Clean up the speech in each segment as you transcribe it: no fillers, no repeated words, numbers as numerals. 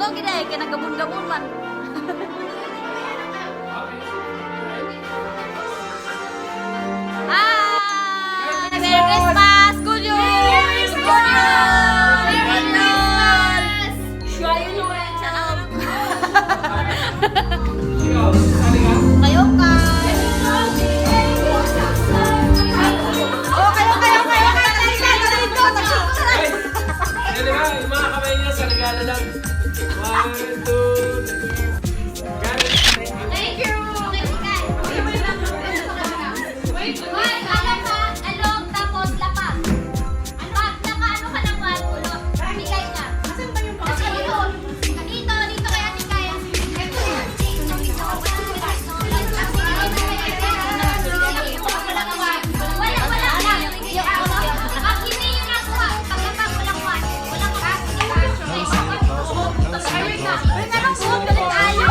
mo gid ay kay nagabun-gabun man. Ah, Merry Christmas, Kulyo! Kulyo! Kayo ka. Oh, kayo. Dali ba? Yung mga kamay niyo sa regalo lang. 1, 2, Thank you. Wait, alam ka, alok, tapos lapag. Pag nakaano ka ng wag, ulot, bigay ka. Asan ba yung kasi yun? Dito kaya ni kaya. Wala. Pag hindi yung nakuha, pagkapag walang wag, walang wag. Ay, meron po, galit tayo.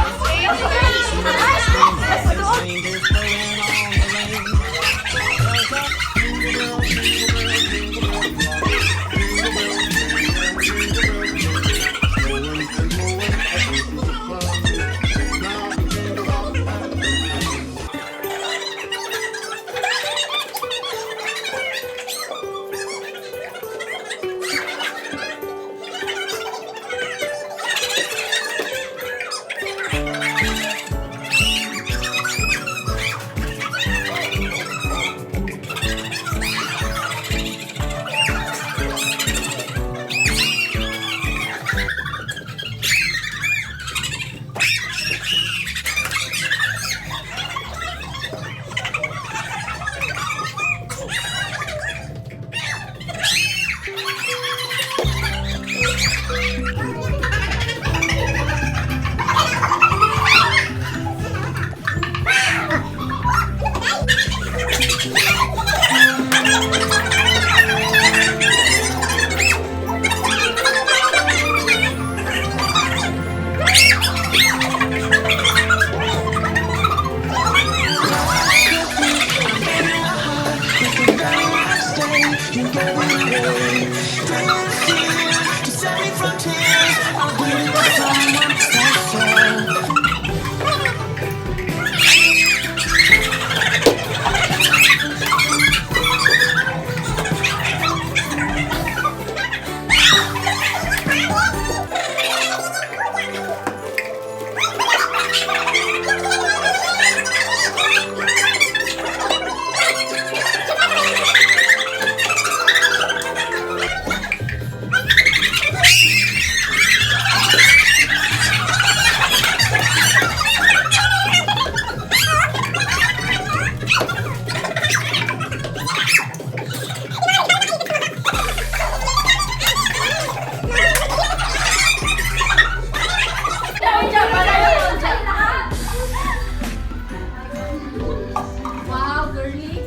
Wow, girly.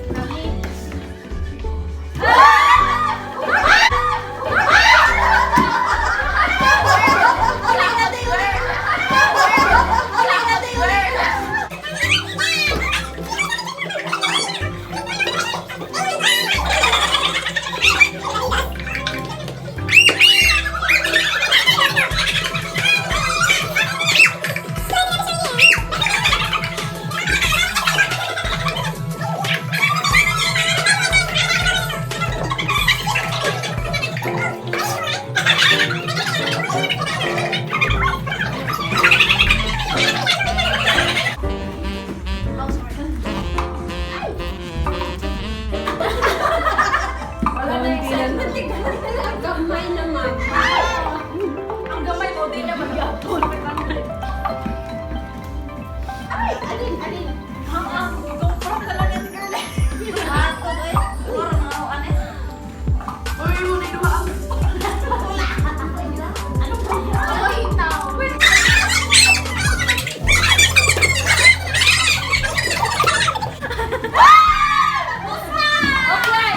Ang gamay naman. Ang gamay mo din naman yapon. Ay, alin. Ang gopro ka lang yan, girl. Ato, eh. Orang ako, ane. Uy, muna yung mga anong ba? Ay, now. Okay.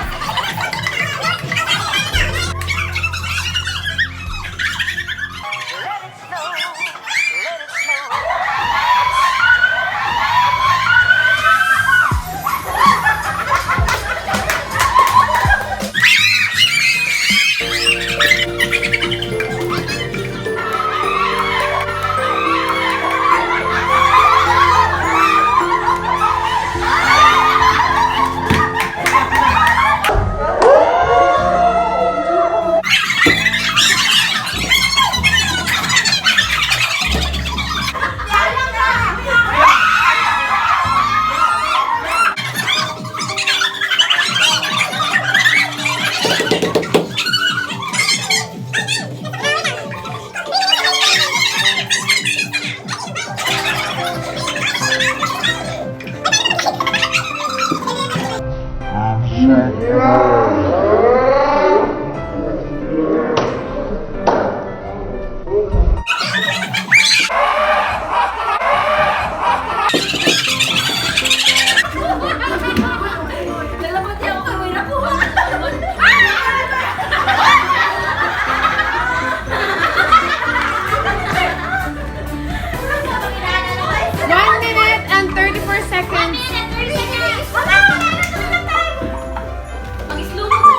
Nalapot niya ako kawin ako. One minute and 34 seconds. Wala, wala na, wala na. Mag-slow mo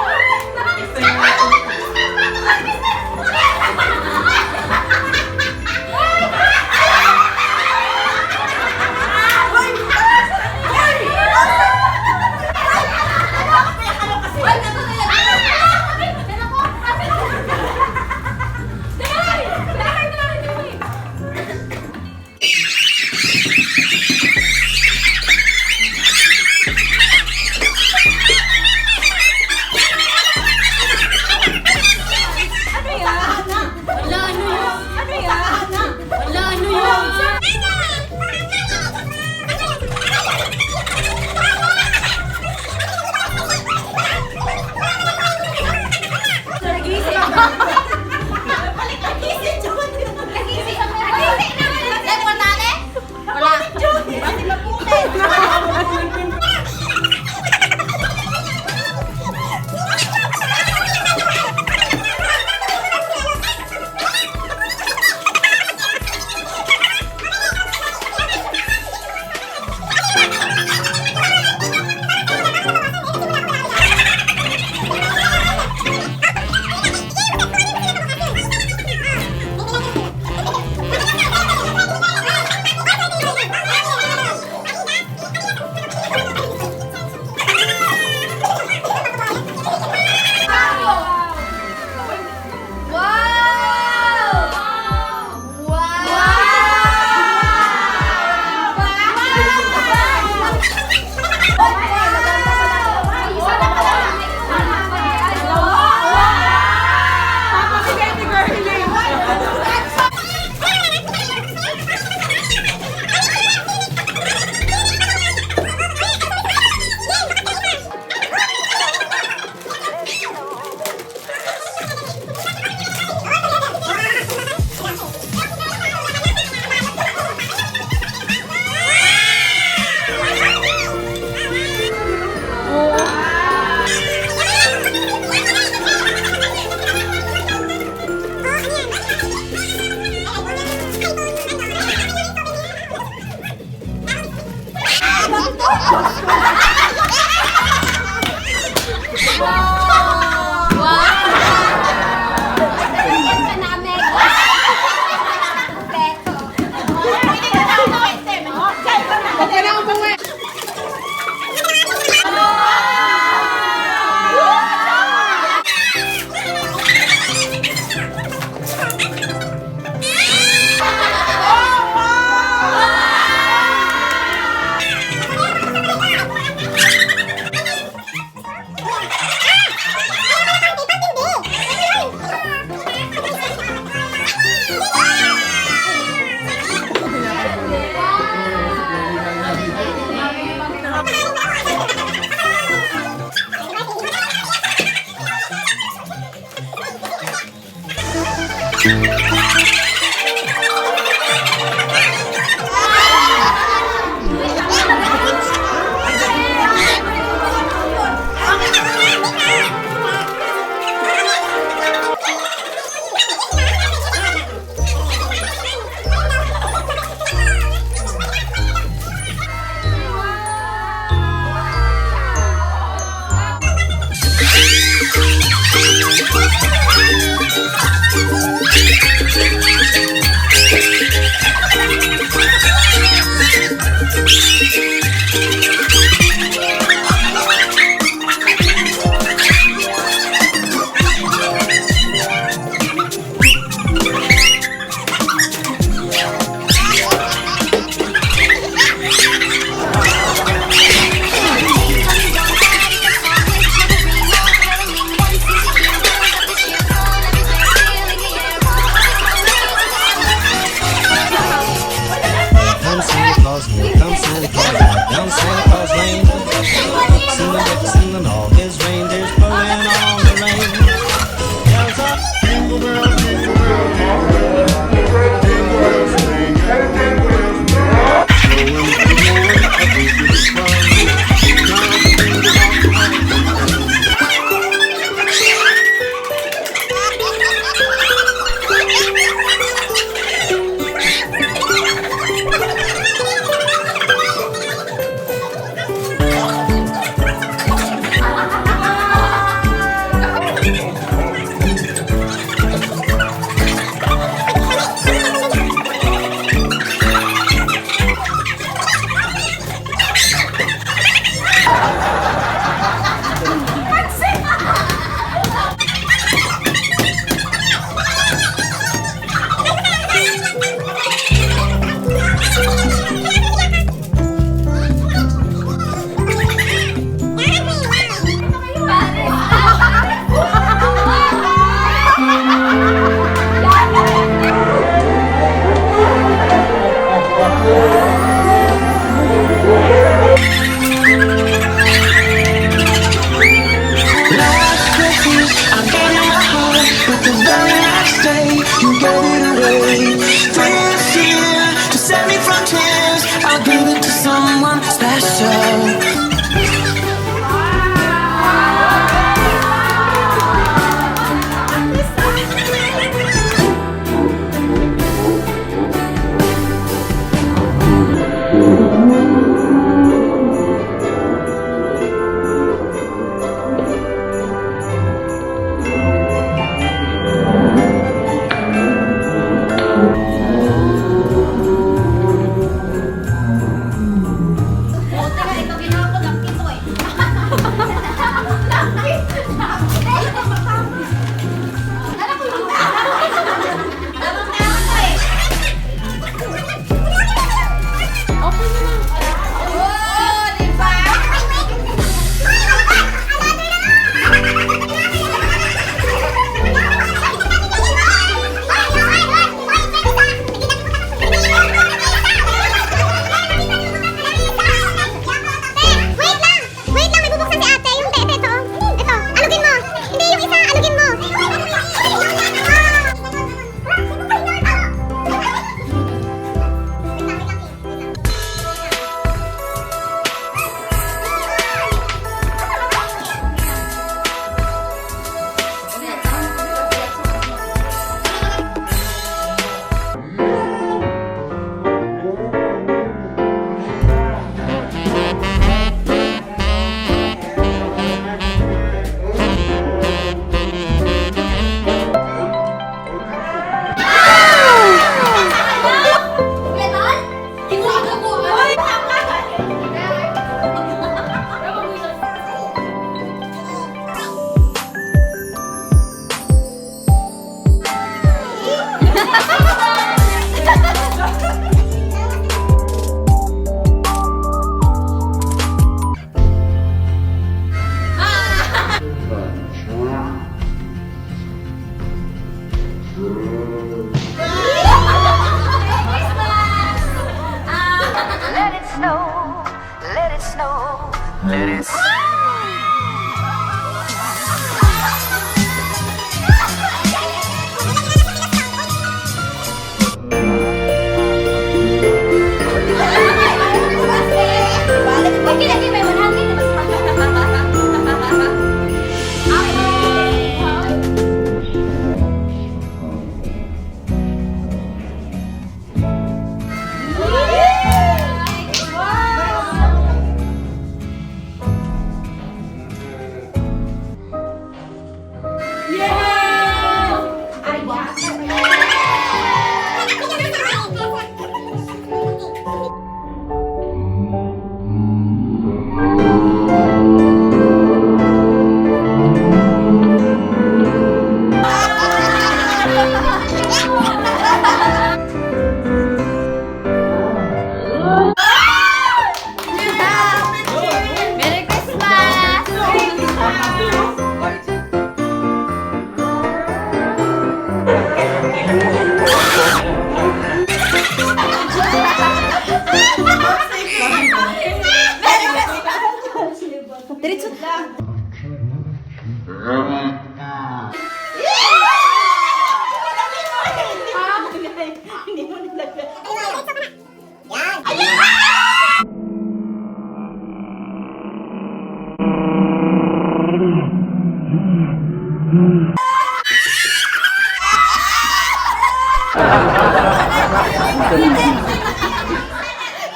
Hindi mo nilagay.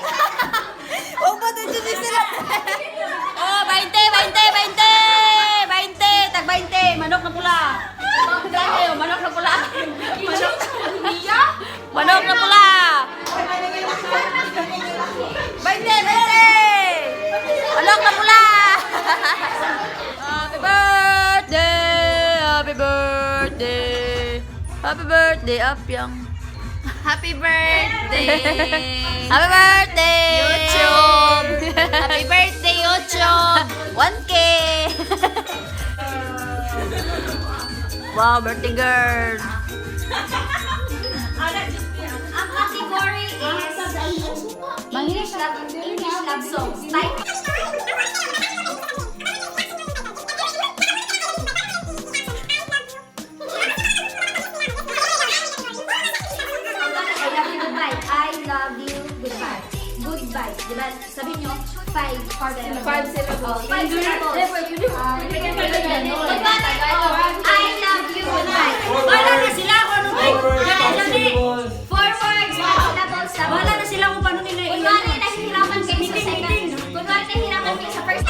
Huwag mo din dyan sila. Oh, 20, 20, 20! 20! Tag 20! Manok na pula! Manok na pula! Manok na pula! 20! 20! Manok na pula! Happy birthday! Happy birthday! Happy birthday, Apyang! Happy birthday! Happy birthday, YouTube! Happy birthday, YouTube! 1K! Wow, birthday girl! Ang category is English love songs. Type. I love you, goodbye. Goodbye. Diba? Sabi nyo, 5 syllables. 5 syllables. 5 syllables. I love you, goodbye. Wala na sila kung ano ba. Syllables. 4 words, 5 syllables. Wala na sila kung paano nila Kunwari, nahihirapan kayo sa second. Kunwari, nahihirapan kayo sa first.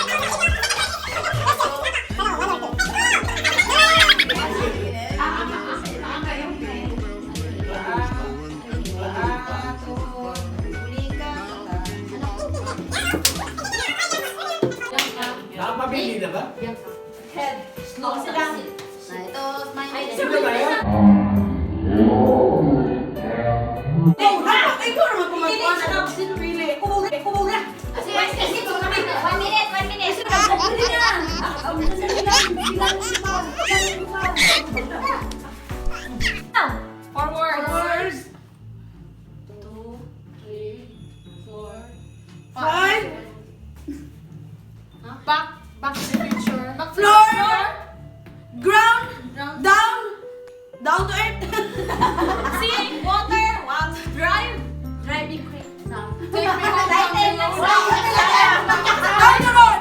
Nakapabili na ba? No, sila. Ito, my Sino ba yan? Ikaw naman kumagawa na lang. Sino pili? Kumura. Kasi, 1 minute, 1 minute. Now, 4 words. 2, 3, 4, 5. Back to the future. Back to Floor. the floor. Ground. Down. Down to earth. Sea, water, drive. Driving quick. Take me home. Down the road.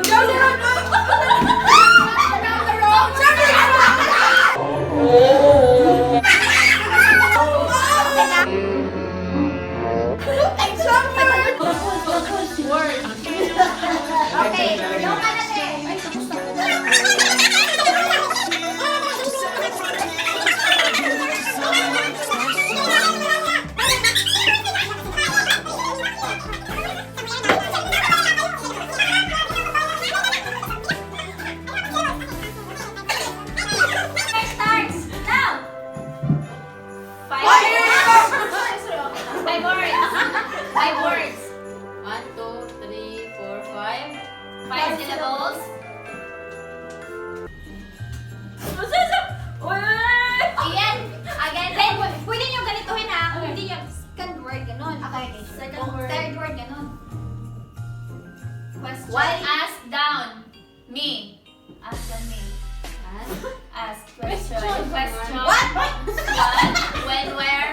Down the road. Down the road. Okay, yung ka na te. Starts now. 5 words. 5 words. 1, 2, 3, 4, 5. 5 syllables. Ayan. Again. Then, pwede nyo ganituhin ha. Hindi nyo second word ganun. Okay. Second word. Third word ganun. Question. Why ask down? Me. Ask down me. Ask. Question. Question. What? What? When, where?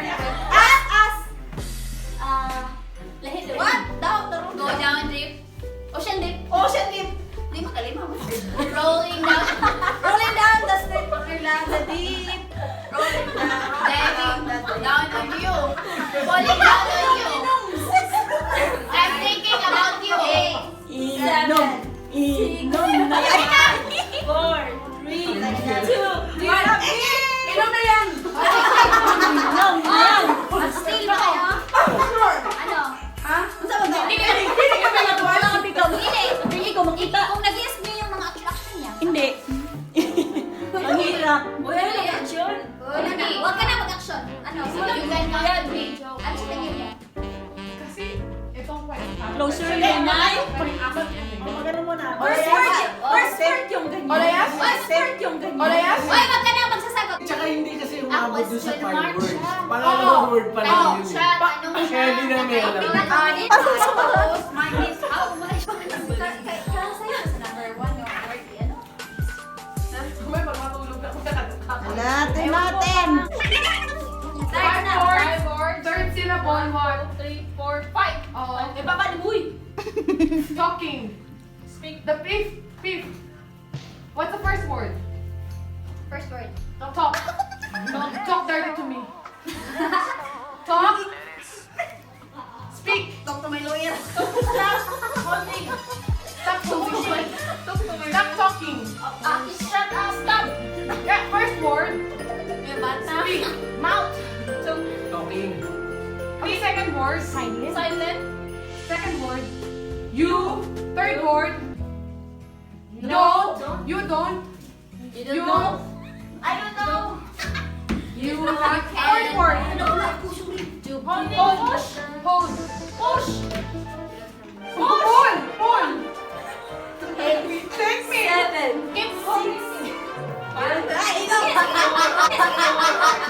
Ask. Lahit. What? Down the road. Go down deep. Ocean deep. Ocean deep. Di makalima mo. Rolling down. Rolling down the street. The deep. Rolling down. Diving down on you. Falling down on you. I'm thinking about you. 8, 7, Inom na yan. 4, 3, 2, 1. Inom na yan. Still ba kayo? Sure. Ano? Ha? Ang sabi daw? Hindi ka pala ko. Wala ka bitaw. Hindi ko makita. Kung nag-guess mo yung mga action niya. Hindi. Ang hirap. Wala na action. Huwag ka na mag-action. Ano? Yung ganyan. Ano sa tingin niya? Closer yung nine. Magano mo na. First word yung ganyan. Olayas? First word yung ganyan. Olayas? Uy, wag ka na magsasagot. Tsaka hindi kasi Ako, umabot doon sa question 5 mark words. siya. Pangalawang word pa lang Tanong yun. siya, tanong siya. Kaya hindi namin alam. Tapos, mine is how much? 1, 2, 3, 4, 5. Oh, Eh, baba ni Buy. talking. Speak the fifth. What's the first word? First word. Talk. Talk dirty to me. Talk. Speak. Talk to my lawyer. Stop holding. Stop holding. Stop talking. Shut up, stop. Yeah, first word. Eh, bata. Speak. Mouth. Talking. Okay, second word. Silent. Second word. You. Third word. Don't. You don't. You don't know. I don't know. You want. Fourth word. Hold. Hold. Push. Pull. Take me. 7. Keep holding me.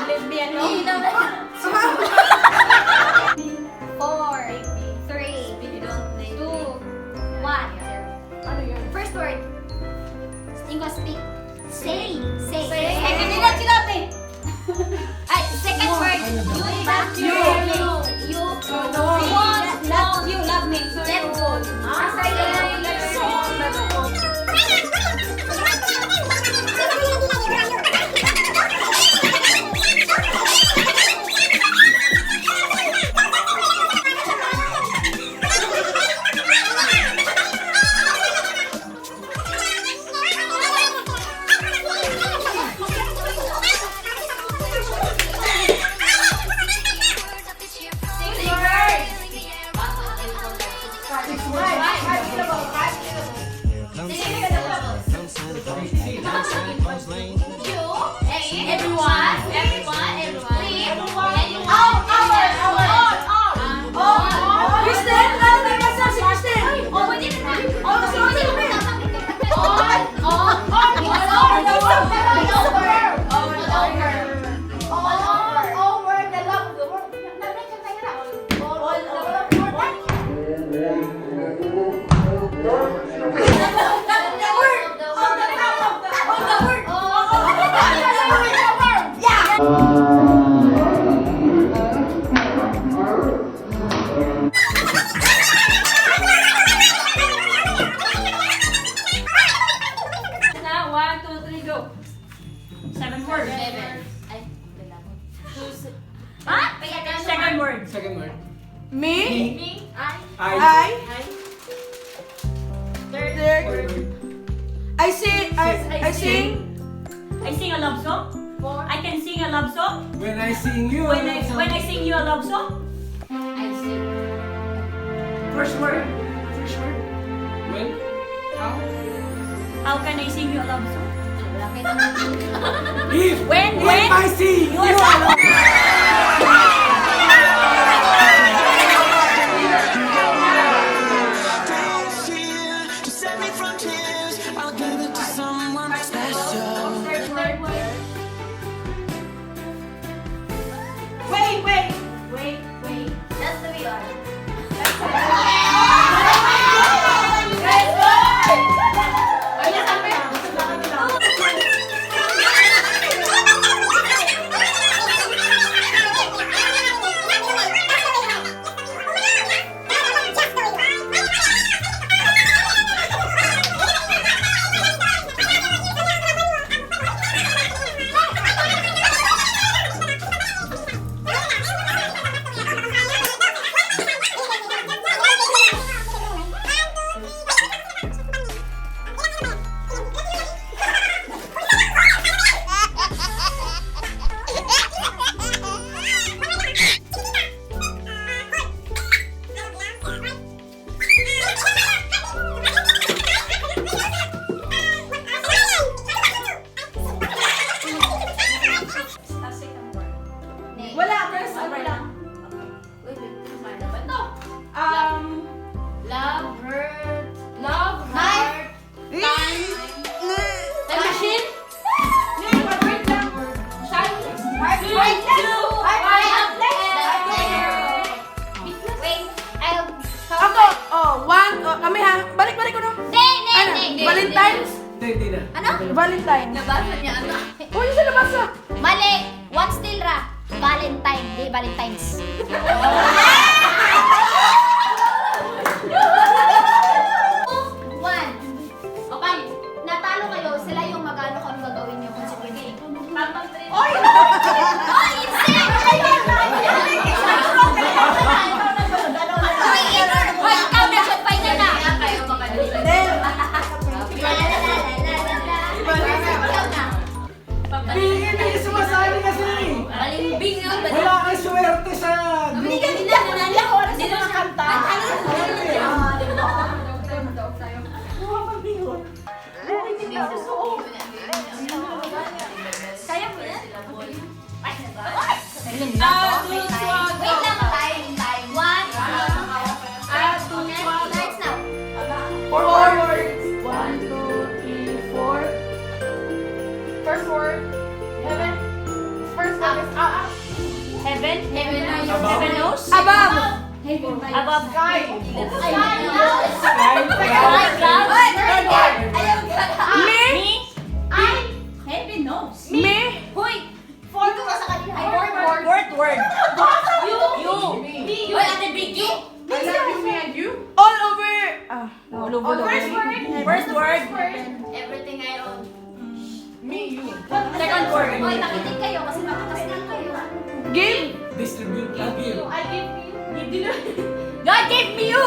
Lesbian, no? 4, 3, You don't need 2, 1. Ano yun? First word. English speak. Say. Eh, kanina sinabi. Ay, second word. You. You. Love you, love me. Let's go. Kristen, ano na nasa si Kristen? Na, 1, 2, 3, go. 7 words. Second word. Second word. Me. I. Third. Word. I sing. I sing. I sing a love song. I can sing a love song. When I sing you. When I sing you a love song. First word. When? How? How can I sing you a love song? If. When I sing you a love To set me from tears, I'll give it to someone special. Wait. That's the way you are. Wala, first ano lang. Love, hurt. Love, heart. Time. Time machine? Wait lang. Wait, I'll... Ako, one, kami ha. Balik ko no. Ano? Valentine's? Hindi na. Ano? Valentine. Nabasa niya ano? Oh, yun sa nabasa. Mali. What's still ra? Valentine. Di, Valentine's. One. Okay. Natalo kayo, sila yung magano kung gagawin nyo consequently. Oy! Oy! Insane! Oy, ikaw na siya. Final na. Kayo makadali. Ikaw na. Hindi sumasali kasi. Balimbing nga. Wala kang swerte sa Hindi ka nila. Nanala ko. Hindi na makanta. Kaya mo yan? Ayun na to. Wait lang, time. One, two, lights now. Forward. 1, 2, 3, 4. First word. Heaven. First word is up. Heaven? Heaven na yun. Above. Heaven knows? Above. Above. Sky. Heaven knows. Me. Hoy! Dito ka sa kanila. Fourth word. You. You at the beginning. I love you, me and you. All over. All over. First word. First word. Everything I own. Me, you. Second word. Hoy, nakinig kayo kasi makakas lang kayo. Give. distribute lagi. I give you. God gave me you.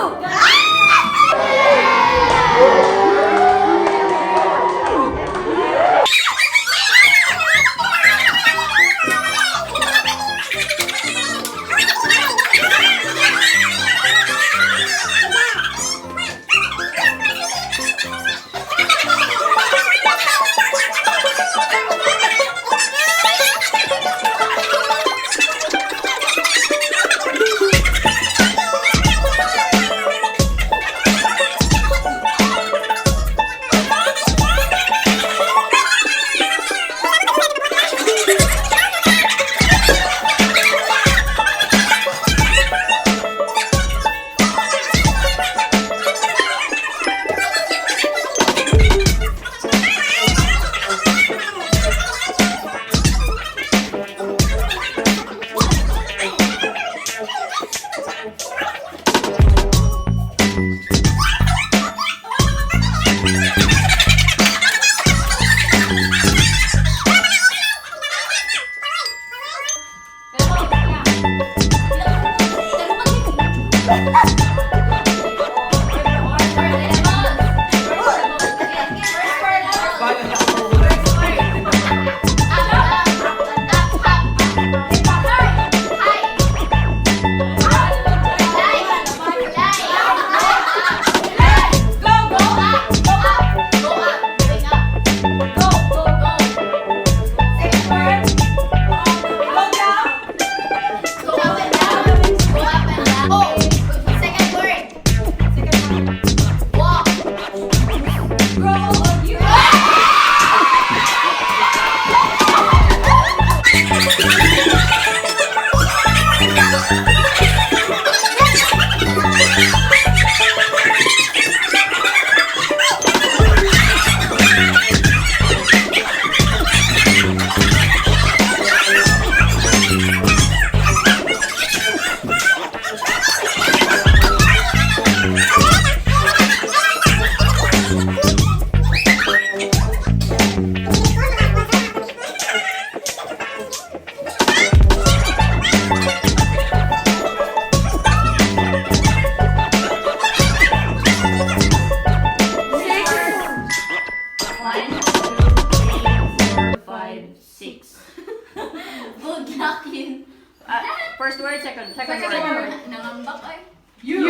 First word, second word. Nangambak ay. You.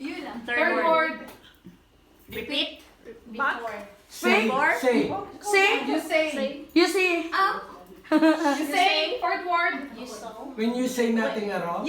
Yun lang. Third word. Repeat. Before. Say. Say. Say. You say. You see. You say. Fourth word. You saw. When you say nothing at all.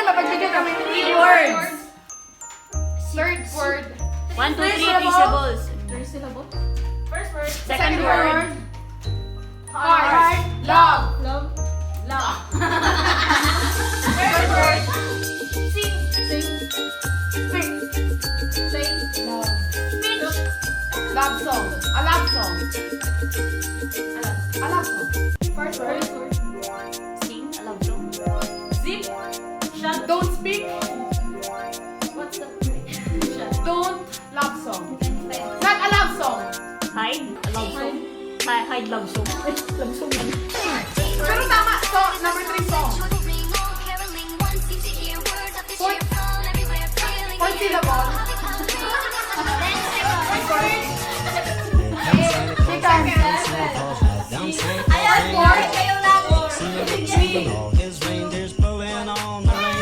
Mapagbigyan kami 3 words. Third word. 1, 2, 3 syllables. Third syllable. First word. Second word. Heart. Love. Love. Love. Third word. Sing. Sing. Speak. Say. Love. Speech. Love song. A love song. A love song. First word. Sing, a love song. Zip. Shut. Don't speak. What's the Don't love song. Not a love song. Hide, a love song. Hide love song. Love song yan. Pero tama. So, number 3 song. Fourth syllable. Ayan, four. Kayo lang. His reindeer's pulling on the rein.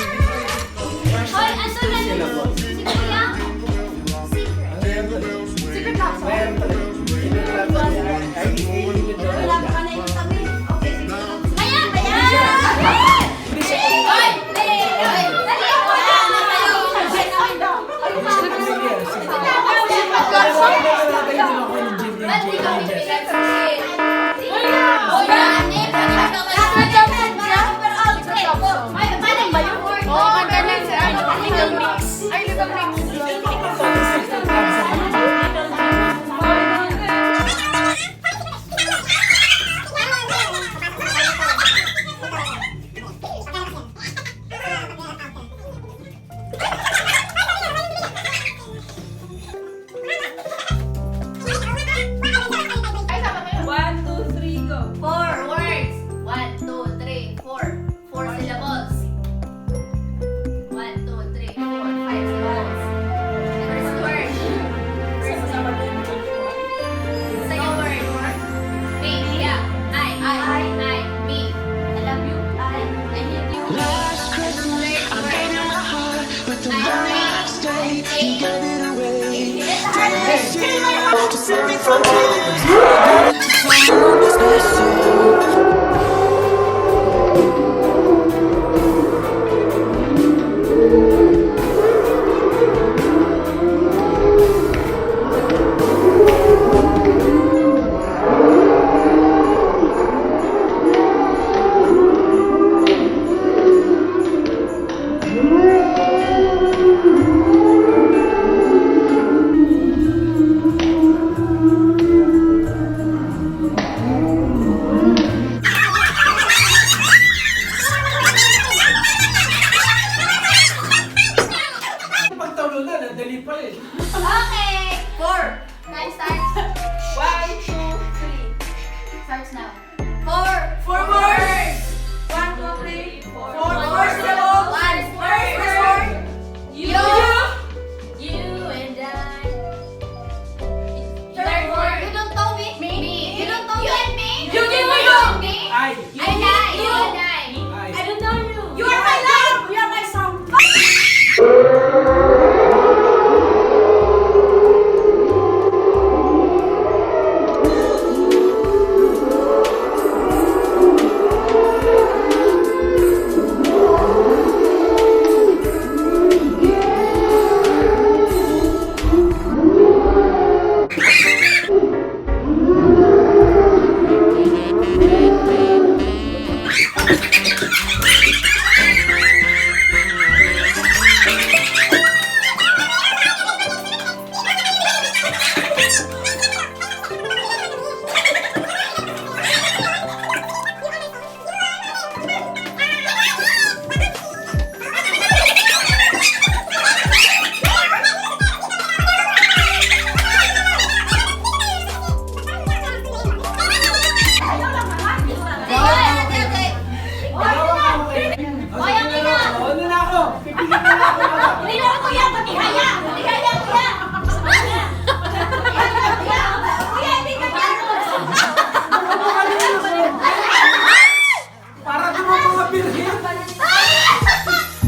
Hoy, ando na yun. Si Kuya? Secret. Secret love song. Wala pa na yung kami. Okay, sige. Ayan! Ayan! Hoy! Hoy! Dali ako na! Ba't di kami pinagsasin? Oh, yan! Paano ba yung word? Oo, magaling si ano. Little Mix. Ay, Little Mix. Ay, tama kayo. 1, 2, 3, go. 4 words. 1, 2, 3, 4. 4 syllables. 1, 2, 3, 4, 5 syllables. First word. Second word. Me. Yeah. I. Me. I love you. I hate you. Last Christmas, I gave you my heart, but the very next day, you gave it away. This year, to save me from tears, I gave it to someone special. Pagtawlo na, nadali pa eh. Okay. 4. Time starts. 1, 2, 3. Starts now. 4. 4 words. 1, 2, 3, 4. 4 syllables. First word. You. You and I. Third word. You don't know me. Me. You don't know you and me. You give me you. Me. Ay! And I. You and I. Ay! I don't know you. You are my love. You are my song.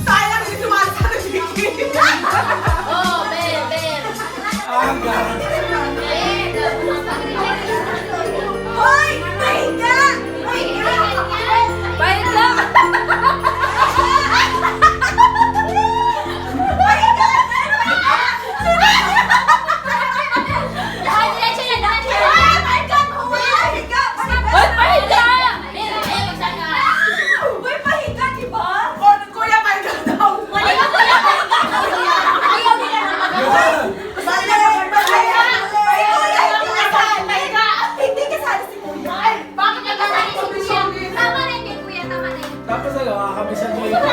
Sayang si Sumasa na Vicky. Oh, sa'yo, kakabisan mo yung